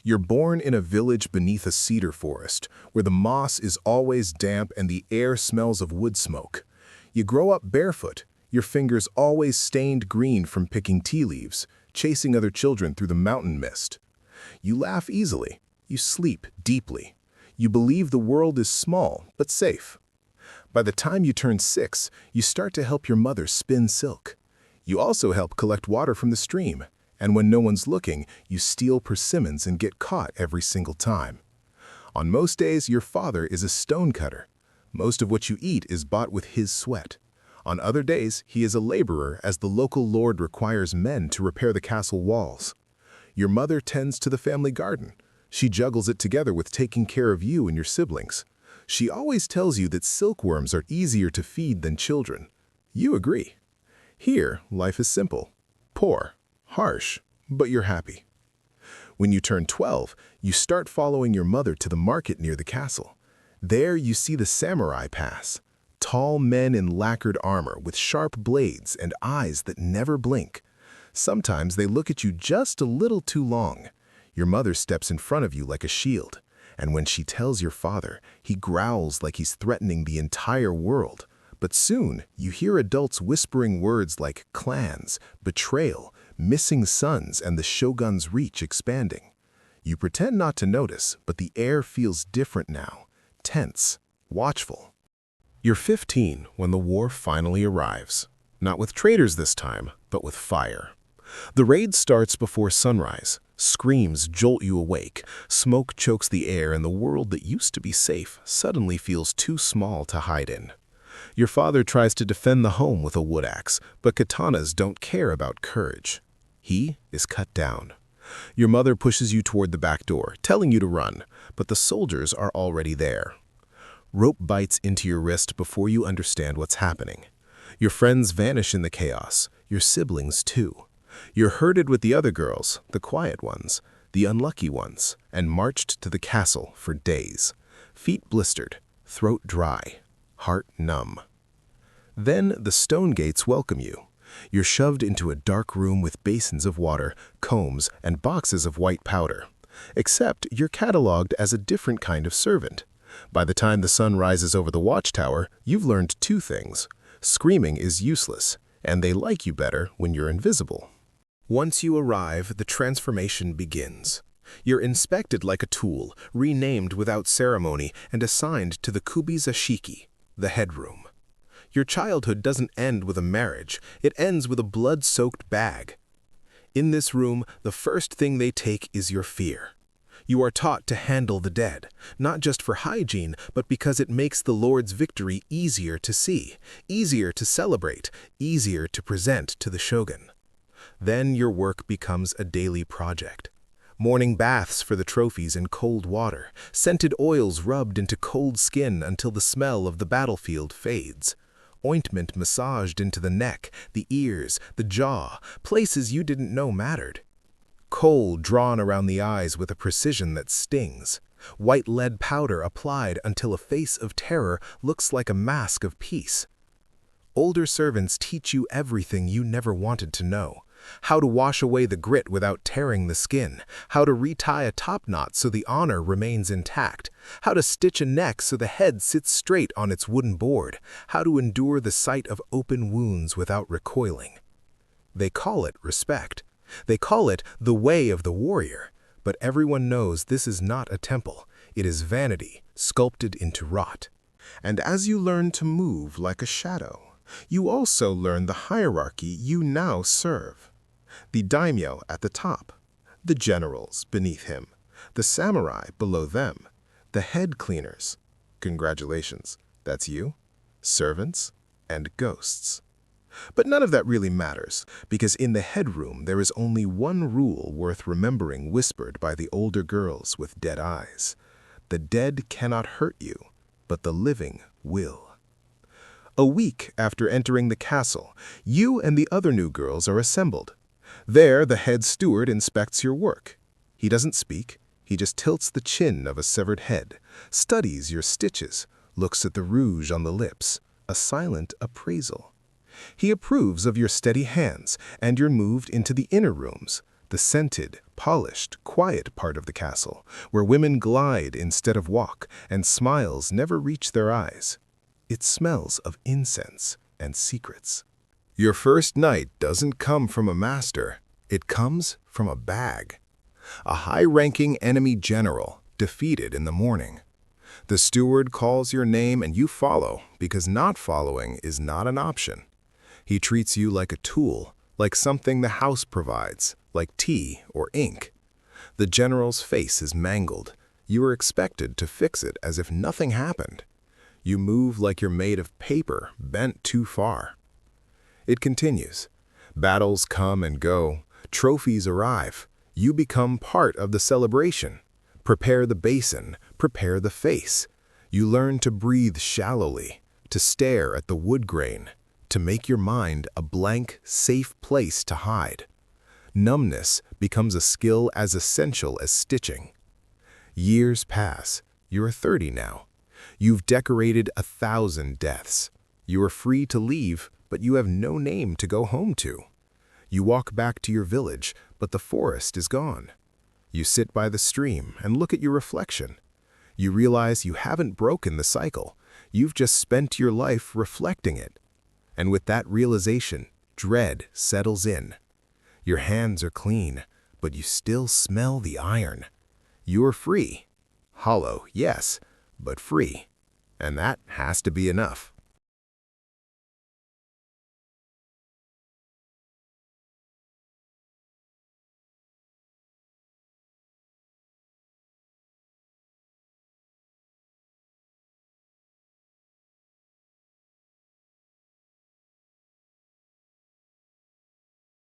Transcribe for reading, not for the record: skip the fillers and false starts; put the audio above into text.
You're born in a village beneath a cedar forest, where the moss is always damp and the air smells of wood smoke. You grow up barefoot, your fingers always stained green from picking tea leaves, chasing other children through the mountain mist. You laugh easily, you sleep deeply. You believe the world is small, but safe. By the time you turn 6, you start to help your mother spin silk. You also help collect water from the stream, and when no one's looking, you steal persimmons and get caught every single time. On most days, your father is a stonecutter. Most of what you eat is bought with his sweat. On other days, he is a laborer as the local lord requires men to repair the castle walls. Your mother tends to the family garden. She juggles it together with taking care of you and your siblings. She always tells you that silkworms are easier to feed than children. You agree. Here, life is simple, poor, harsh, but you're happy. When you turn 12, you start following your mother to the market near the castle. There you see the samurai pass, tall men in lacquered armor with sharp blades and eyes that never blink. Sometimes they look at you just a little too long. Your mother steps in front of you like a shield, and when she tells your father, he growls like he's threatening the entire world. But soon, you hear adults whispering words like clans, betrayal, missing sons, and the shogun's reach expanding. You pretend not to notice, but the air feels different now, tense, watchful. You're 15 when the war finally arrives. Not with traitors this time, but with fire. The raid starts before sunrise. Screams jolt you awake, smoke chokes the air, and the world that used to be safe suddenly feels too small to hide in. Your father tries to defend the home with a wood axe, but katanas don't care about courage. He is cut down. Your mother pushes you toward the back door, telling you to run, but the soldiers are already there. Rope bites into your wrist before you understand what's happening. Your friends vanish in the chaos, your siblings too. You're herded with the other girls, the quiet ones, the unlucky ones, and marched to the castle for days. Feet blistered, throat dry, heart numb. Then the stone gates welcome you. You're shoved into a dark room with basins of water, combs, and boxes of white powder. Except you're cataloged as a different kind of servant. By the time the sun rises over the watchtower, you've learned 2 things. Screaming is useless, and they like you better when you're invisible. Once you arrive, the transformation begins. You're inspected like a tool, renamed without ceremony, and assigned to the Kubi-jiki, the headroom. Your childhood doesn't end with a marriage, it ends with a blood-soaked bag. In this room, the first thing they take is your fear. You are taught to handle the dead, not just for hygiene, but because it makes the Lord's victory easier to see, easier to celebrate, easier to present to the shogun. Then your work becomes a daily project. Morning baths for the trophies in cold water, scented oils rubbed into cold skin until the smell of the battlefield fades. Ointment massaged into the neck, the ears, the jaw, places you didn't know mattered. Coal drawn around the eyes with a precision that stings. White lead powder applied until a face of terror looks like a mask of peace. Older servants teach you everything you never wanted to know. How to wash away the grit without tearing the skin, how to retie a top knot so the honor remains intact, how to stitch a neck so the head sits straight on its wooden board, how to endure the sight of open wounds without recoiling. They call it respect. They call it the way of the warrior, but everyone knows this is not a temple. It is vanity, sculpted into rot. And as you learn to move like a shadow, you also learn the hierarchy you now serve. The daimyo at the top, the generals beneath him, the samurai below them, the head cleaners. Congratulations, that's you, servants, and ghosts. But none of that really matters, because in the headroom there is only one rule worth remembering whispered by the older girls with dead eyes. The dead cannot hurt you, but the living will. A week after entering the castle, you and the other new girls are assembled. There, the head steward inspects your work. He doesn't speak, he just tilts the chin of a severed head, studies your stitches, looks at the rouge on the lips, a silent appraisal. He approves of your steady hands, and you're moved into the inner rooms, the scented, polished, quiet part of the castle, where women glide instead of walk, and smiles never reach their eyes. It smells of incense and secrets. Your first night doesn't come from a master, it comes from a bag. A high-ranking enemy general, defeated in the morning. The steward calls your name and you follow, because not following is not an option. He treats you like a tool, like something the house provides, like tea or ink. The general's face is mangled. You are expected to fix it as if nothing happened. You move like you're made of paper, bent too far. It continues. Battles come and go. Trophies arrive. You become part of the celebration. Prepare the basin, prepare the face. You learn to breathe shallowly, to stare at the wood grain, to make your mind a blank, safe place to hide. Numbness becomes a skill as essential as stitching. Years pass. You're 30 now. You've decorated 1,000 deaths. You are free to leave, but you have no name to go home to. You walk back to your village, but the forest is gone. You sit by the stream and look at your reflection. You realize you haven't broken the cycle. You've just spent your life reflecting it. And with that realization, dread settles in. Your hands are clean, but you still smell the iron. You're free. Hollow, yes, but free. And that has to be enough.